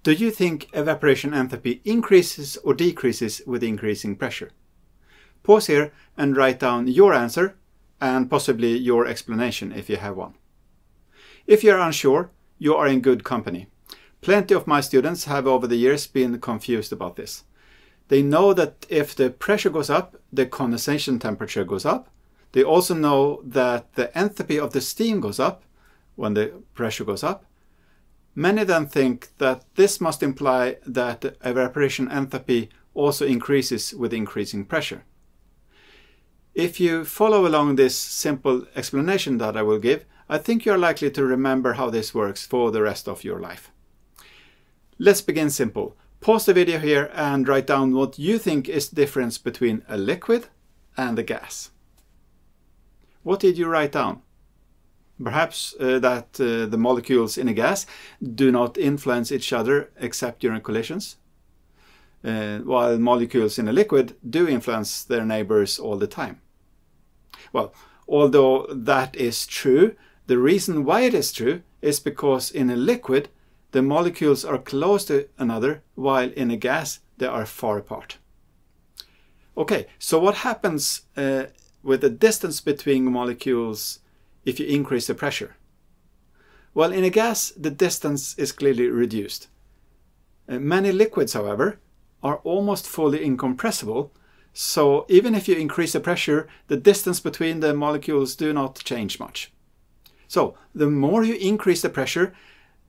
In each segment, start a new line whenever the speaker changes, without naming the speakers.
Do you think evaporation enthalpy increases or decreases with increasing pressure? Pause here and write down your answer and possibly your explanation if you have one. If you are unsure, you are in good company. Plenty of my students have over the years been confused about this. They know that if the pressure goes up, the condensation temperature goes up. They also know that the enthalpy of the steam goes up when the pressure goes up. Many then think that this must imply that the evaporation enthalpy also increases with increasing pressure. If you follow along this simple explanation that I will give, I think you are likely to remember how this works for the rest of your life. Let's begin simple. Pause the video here and write down what you think is the difference between a liquid and a gas. What did you write down? Perhaps that the molecules in a gas do not influence each other except during collisions, while molecules in a liquid do influence their neighbors all the time. Well, although that is true, the reason why it is true is because in a liquid the molecules are close to another, while in a gas they are far apart. Okay, so what happens with the distance between molecules if you increase the pressure? Well, in a gas the distance is clearly reduced. Many liquids, however, are almost fully incompressible, so even if you increase the pressure, the distance between the molecules do not change much. So the more you increase the pressure,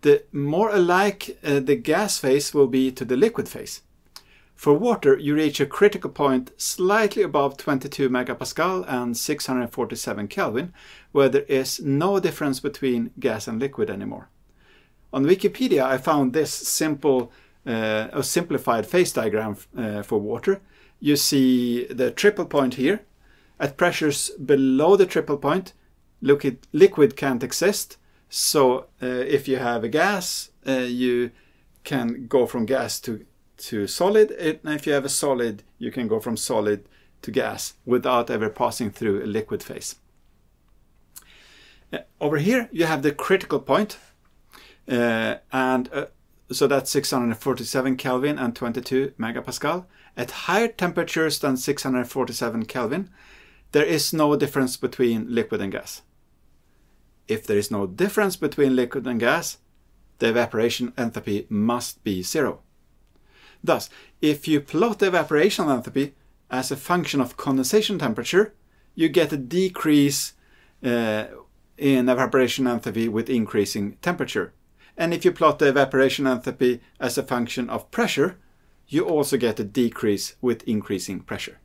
the more alike the gas phase will be to the liquid phase. For water, you reach a critical point slightly above 22 megapascal and 647 Kelvin, where there is no difference between gas and liquid anymore. On Wikipedia, I found this a simplified phase diagram for water. You see the triple point here. At pressures below the triple point, liquid can't exist. So if you have a gas, you can go from gas to solid. And if you have a solid, you can go from solid to gas without ever passing through a liquid phase. Over here, you have the critical point. So that's 647 Kelvin and 22 megapascal. At higher temperatures than 647 Kelvin, there is no difference between liquid and gas. If there is no difference between liquid and gas, the evaporation enthalpy must be zero. Thus, if you plot the evaporation enthalpy as a function of condensation temperature, you get a decrease in evaporation enthalpy with increasing temperature. And if you plot the evaporation enthalpy as a function of pressure, you also get a decrease with increasing pressure.